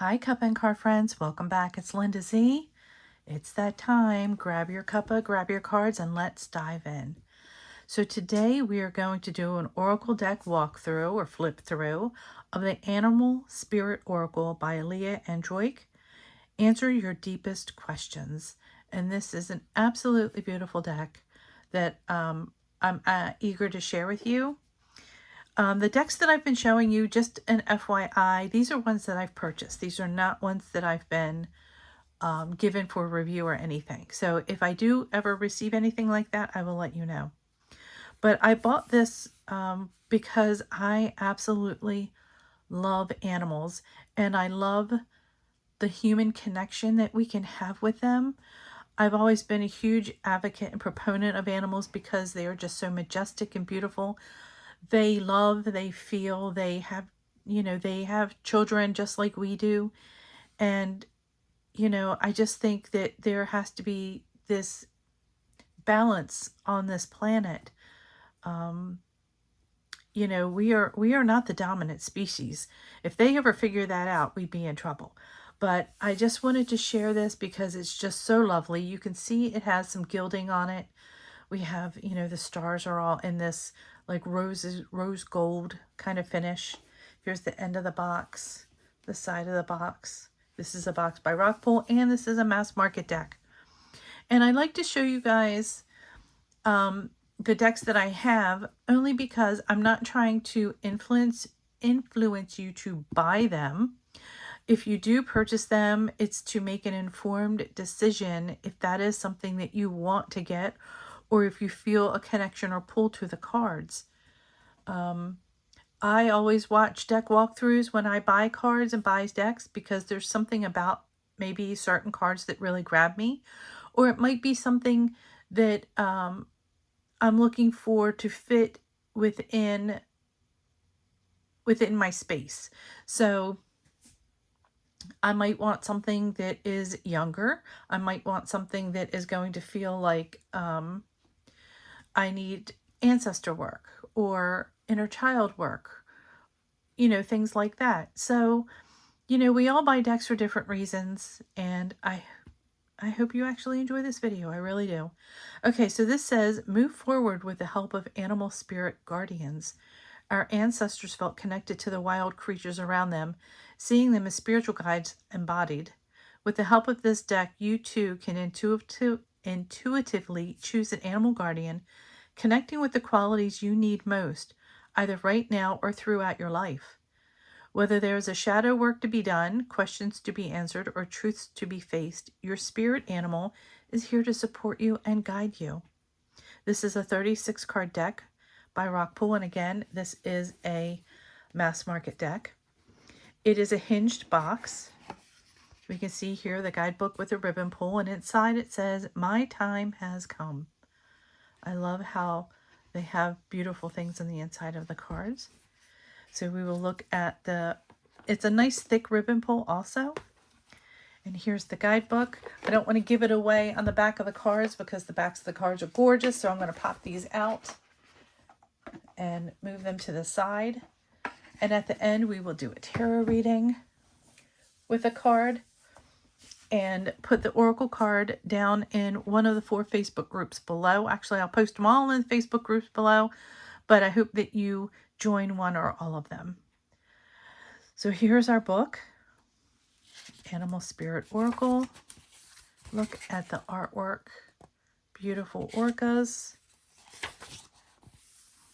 Hi, Cuppa and card friends. Welcome back. It's Linda Z. It's that time. Grab your cuppa, grab your cards, and let's dive in. So today we are going to do an Oracle deck walkthrough or flip through of the Animal Spirit Oracle by Aaliyah Androik. Answer your deepest questions. And this is an absolutely beautiful deck that I'm eager to share with you. The decks that I've been showing you, just an FYI, these are ones that I've purchased. These are not ones that I've been given for review or anything. So if I do ever receive anything like that, I will let you know. But I bought this because I absolutely love animals, and I love the human connection that we can have with them. I've always been a huge advocate and proponent of animals because they are just so majestic and beautiful. They love, they feel, they have, they have children just like we do. And, I just think that there has to be this balance on this planet. We are not the dominant species. If they ever figure that out, we'd be in trouble. But I just wanted to share this because it's just so lovely. You can see it has some gilding on it. We have, the stars are all in this like rose gold kind of finish. Here's the end of the box, the side of the box. This is a box by Rockpool, and this is a mass market deck. And I like to show you guys the decks that I have, only because I'm not trying to influence you to buy them. If you do purchase them, it's to make an informed decision if that is something that you want to get, or if you feel a connection or pull to the cards. I always watch deck walkthroughs when I buy cards and buy decks, because there's something about maybe certain cards that really grab me, or it might be something that I'm looking for to fit within my space. So I might want something that is younger. I might want something that is going to feel like I need ancestor work or inner child work, things like that. So, we all buy decks for different reasons, and I hope you actually enjoy this video. I really do. Okay, so this says, move forward with the help of animal spirit guardians. Our ancestors felt connected to the wild creatures around them, seeing them as spiritual guides embodied. With the help of this deck, you too can intuitively choose an animal guardian, connecting with the qualities you need most, either right now or throughout your life. Whether there is a shadow work to be done, questions to be answered, or truths to be faced, your spirit animal is here to support you and guide you. This is a 36 card deck by Rockpool, and again, this is a mass market deck. It is a hinged box. We can see here the guidebook with a ribbon pull, and inside it says, "My time has come." I love how they have beautiful things on the inside of the cards. So we will look at it's a nice thick ribbon pull also. And here's the guidebook. I don't want to give it away on the back of the cards because the backs of the cards are gorgeous. So I'm going to pop these out and move them to the side. And at the end, we will do a tarot reading with a card and put the oracle card down in one of the 4 Facebook groups below. Actually, I'll post them all in the Facebook groups below, but I hope that you join one or all of them. So here's our book, Animal Spirit Oracle. Look at the artwork. Beautiful orcas.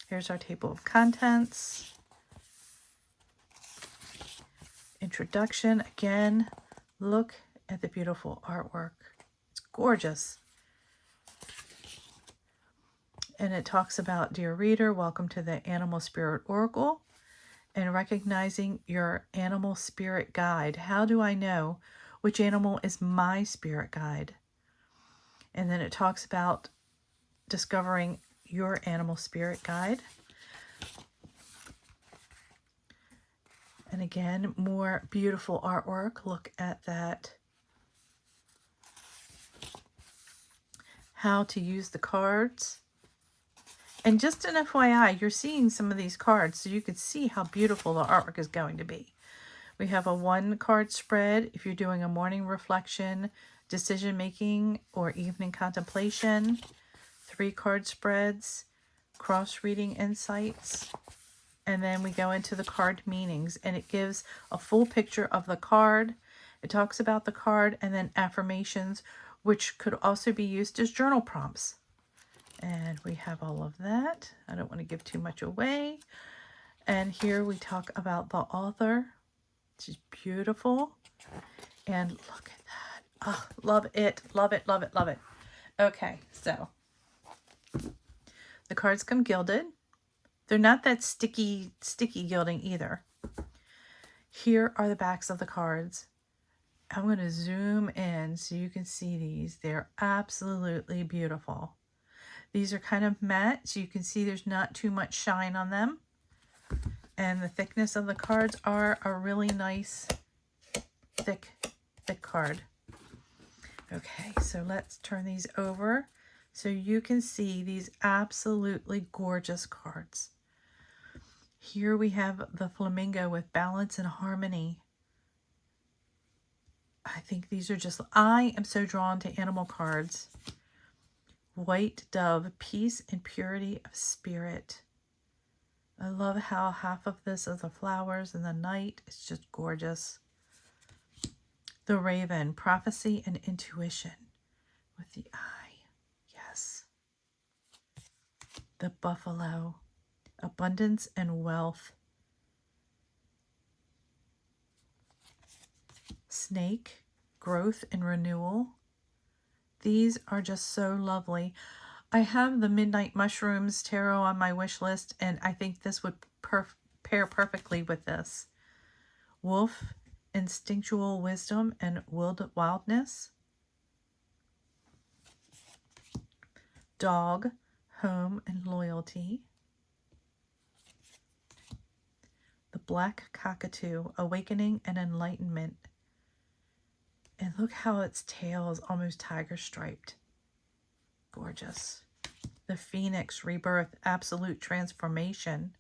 Here's our table of contents. Introduction. Again, look at the beautiful artwork. It's gorgeous. And it talks about, dear reader, welcome to the Animal Spirit Oracle and recognizing your animal spirit guide. How do I know which animal is my spirit guide? And then it talks about discovering your animal spirit guide. And again, more beautiful artwork. Look at that. How to use the cards. And just an FYI, you're seeing some of these cards so you can see how beautiful the artwork is going to be. We have a 1-card spread if you're doing a morning reflection, decision making, or evening contemplation. 3-card spreads, cross reading insights. And then we go into the card meanings, and it gives a full picture of the card. It talks about the card, and then affirmations, which could also be used as journal prompts. And we have all of that. I don't want to give too much away. And here we talk about the author. She's beautiful. And look at that. Oh, love it, love it, love it, love it. Okay, so the cards come gilded. They're not that sticky gilding either. Here are the backs of the cards. I'm going to zoom in so you can see these. They're absolutely beautiful. These are kind of matte, so you can see there's not too much shine on them. And the thickness of the cards are a really nice, thick card. Okay, so let's turn these over so you can see these absolutely gorgeous cards. Here we have the flamingo with balance and harmony. I think these are just, I am so drawn to animal cards. White dove, peace and purity of spirit. I love how half of this is the flowers and the night. It's just gorgeous. The raven, prophecy and intuition with the eye. Yes. The buffalo, abundance and wealth. Snake, growth and renewal. These are just so lovely. I have the Midnight Mushrooms Tarot on my wish list, and I think this would pair perfectly with this. Wolf, instinctual wisdom and wildness. Dog, home and loyalty. The black cockatoo, awakening and enlightenment. And look how its tail is almost tiger striped. Gorgeous. The phoenix, rebirth, absolute transformation.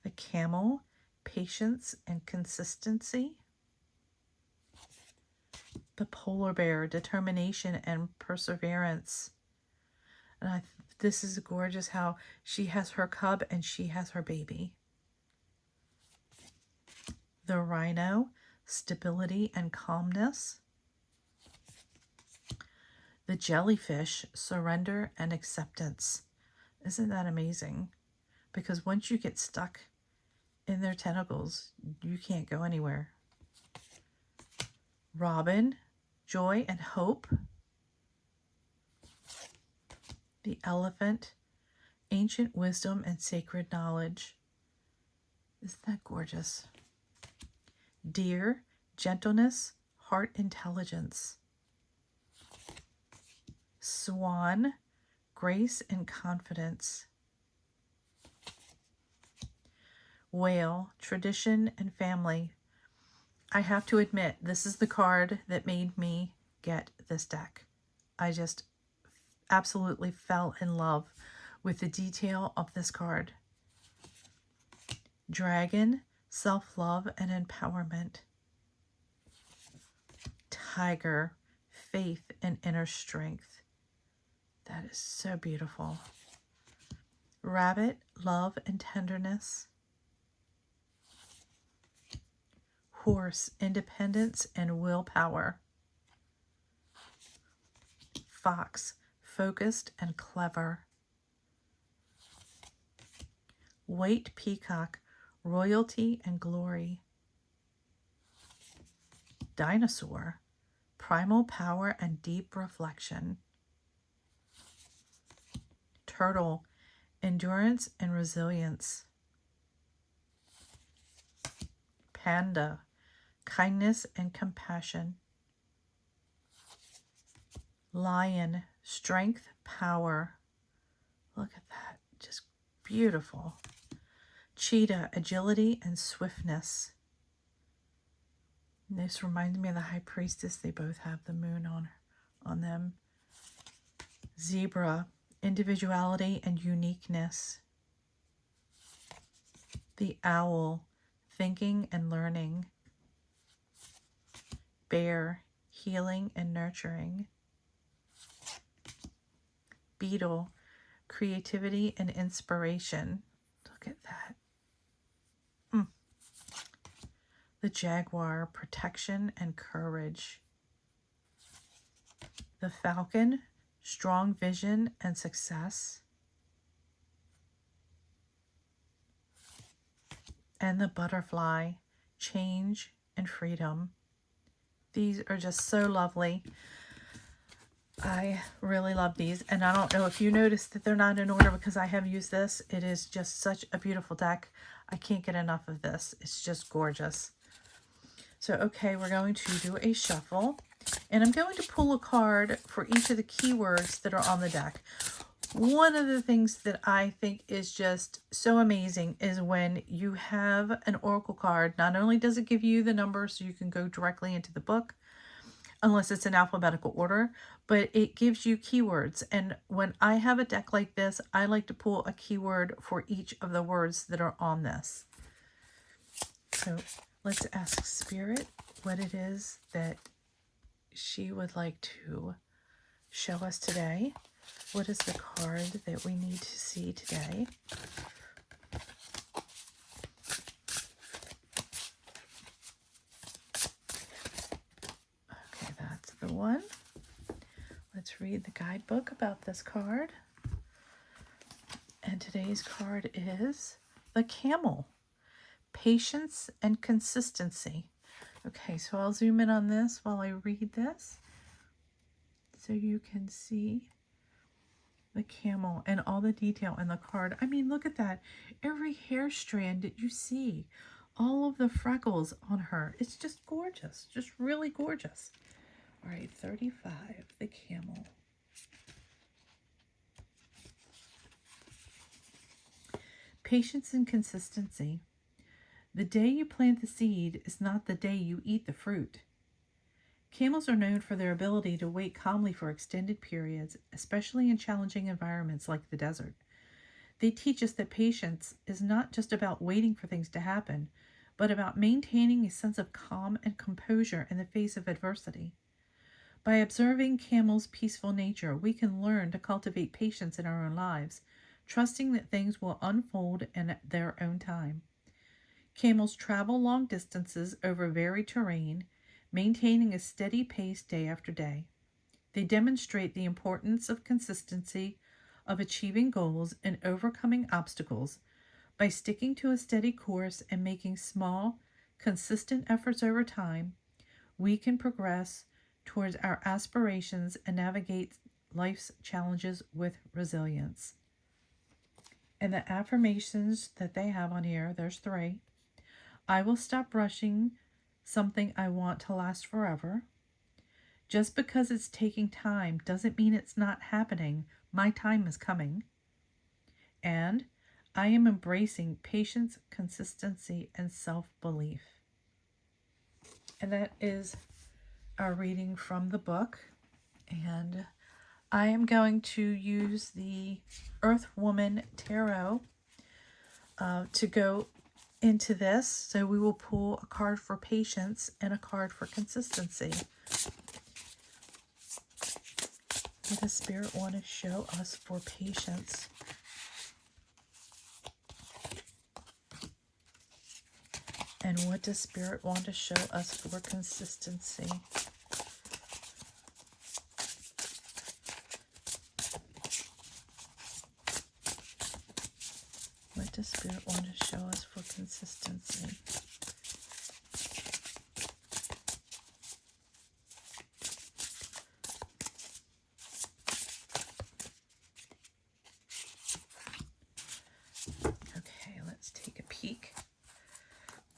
The camel, patience and consistency. The polar bear, determination and perseverance. And this is gorgeous how she has her cub and she has her baby. The rhino, stability and calmness. The jellyfish, surrender and acceptance. Isn't that amazing? Because once you get stuck in their tentacles, you can't go anywhere. Robin, joy and hope. The elephant, ancient wisdom and sacred knowledge. Isn't that gorgeous? Deer, gentleness, heart intelligence. Swan, grace and confidence. Whale, tradition and family. I have to admit, this is the card that made me get this deck. I just absolutely fell in love with the detail of this card. Dragon, self-love and empowerment. Tiger, faith and inner strength. That is so beautiful. Rabbit, love and tenderness. Horse, independence and willpower. Fox, focused and clever. White peacock, royalty and glory. Dinosaur, primal power and deep reflection. Turtle, endurance and resilience. Panda, kindness and compassion. Lion, strength, power. Look at that, just beautiful. Cheetah, agility and swiftness. And this reminds me of the High Priestess. They both have the moon on them. Zebra, individuality and uniqueness. The owl, thinking and learning. Bear, healing and nurturing. Beetle, creativity and inspiration. Look at that. The jaguar, protection and courage. The falcon, strong vision and success. And the butterfly, change and freedom. These are just so lovely. I really love these, and I don't know if you noticed that they're not in order because I have used this. It is just such a beautiful deck. I can't get enough of this. It's just gorgeous. So, okay, we're going to do a shuffle, and I'm going to pull a card for each of the keywords that are on the deck. One of the things that I think is just so amazing is when you have an oracle card, not only does it give you the number so you can go directly into the book, unless it's in alphabetical order, but it gives you keywords. And when I have a deck like this, I like to pull a keyword for each of the words that are on this. So let's ask Spirit what it is that she would like to show us today. What is the card that we need to see today? Okay, that's the one. Let's read the guidebook about this card. And today's card is the Camel, patience and consistency. Okay, so I'll zoom in on this while I read this so you can see the camel and all the detail in the card. I mean, look at that. Every hair strand that you see, all of the freckles on her. It's just gorgeous, just really gorgeous. All right, 35, the camel. Patience and consistency. The day you plant the seed is not the day you eat the fruit. Camels are known for their ability to wait calmly for extended periods, especially in challenging environments like the desert. They teach us that patience is not just about waiting for things to happen, but about maintaining a sense of calm and composure in the face of adversity. By observing camels' peaceful nature, we can learn to cultivate patience in our own lives, trusting that things will unfold in their own time. Camels travel long distances over varied terrain, maintaining a steady pace day after day. They demonstrate the importance of consistency, of achieving goals and overcoming obstacles. By sticking to a steady course and making small, consistent efforts over time, we can progress towards our aspirations and navigate life's challenges with resilience. And the affirmations that they have on here, there's 3. I will stop rushing something I want to last forever. Just because it's taking time doesn't mean it's not happening. My time is coming. And I am embracing patience, consistency, and self-belief. And that is our reading from the book. And I am going to use the Earth Woman Tarot to go into this. So we will pull a card for patience and a card for consistency. What does Spirit want to show us for patience? And what does Spirit want to show us for consistency? What does Spirit want to show us for consistency? Okay, let's take a peek.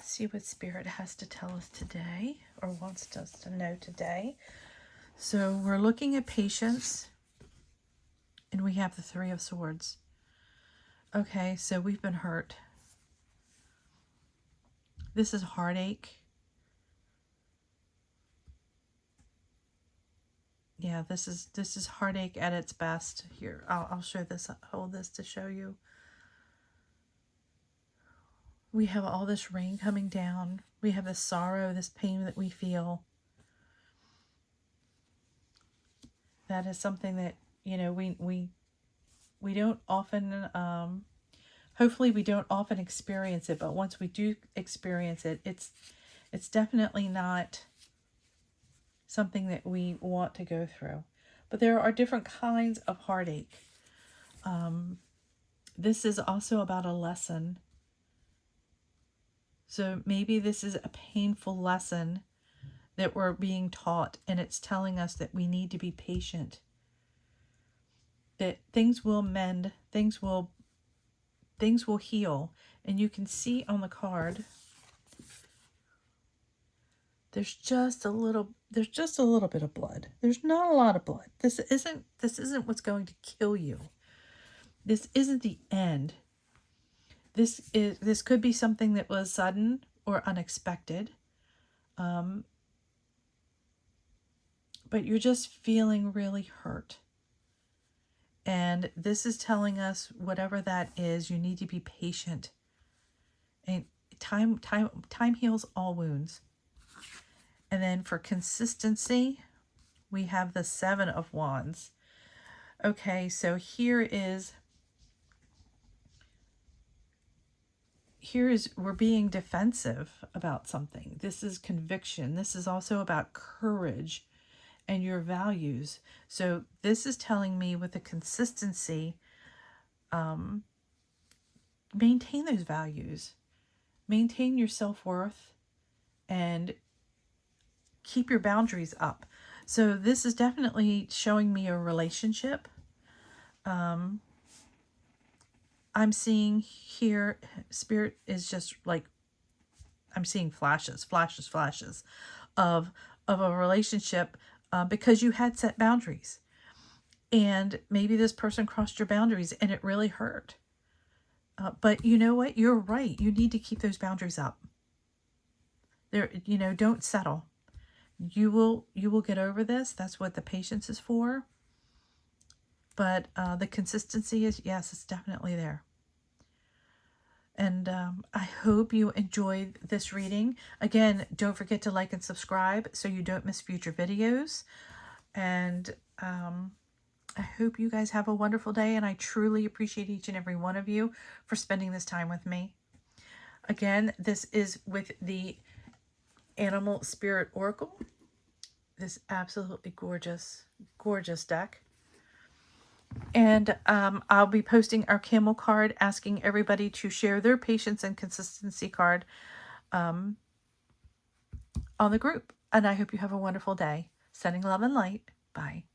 See what Spirit has to tell us today, or wants us to know today. So we're looking at patience, and we have the 3 of Swords. Okay, so we've been hurt. This is heartache. Yeah, this is heartache at its best. Here, I'll show this, hold this to show you. We have all this rain coming down. We have this sorrow, this pain that we feel. That is something that, you know, we don't often, hopefully we don't often experience it, but once we do experience it, it's definitely not something that we want to go through. But there are different kinds of heartache. This is also about a lesson. So maybe this is a painful lesson that we're being taught, and it's telling us that we need to be patient. That things will mend, things will heal. And you can see on the card, there's just a little bit of blood. There's not a lot of blood. This isn't what's going to kill you. This isn't the end. This could be something that was sudden or unexpected. But you're just feeling really hurt. And this is telling us, whatever that is, you need to be patient. And time heals all wounds. And then for consistency, we have the 7 of Wands. Okay, so here is we're being defensive about something. This is conviction. This is also about courage and your values. So this is telling me, with the consistency, maintain those values, maintain your self-worth, and keep your boundaries up. So this is definitely showing me a relationship. I'm seeing here, Spirit is just like, I'm seeing flashes of a relationship, because you had set boundaries. And maybe this person crossed your boundaries and it really hurt. But you know what? You're right. You need to keep those boundaries up. Don't settle. You will get over this. That's what the patience is for. But the consistency is, yes, it's definitely there. And I hope you enjoyed this reading. Again, don't forget to like and subscribe so you don't miss future videos. And I hope you guys have a wonderful day. And I truly appreciate each and every one of you for spending this time with me. Again, this is with the Animal Spirit Oracle. This absolutely gorgeous, gorgeous deck. And I'll be posting our Camel card, asking everybody to share their patience and consistency card on the group. And I hope you have a wonderful day. Sending love and light. Bye.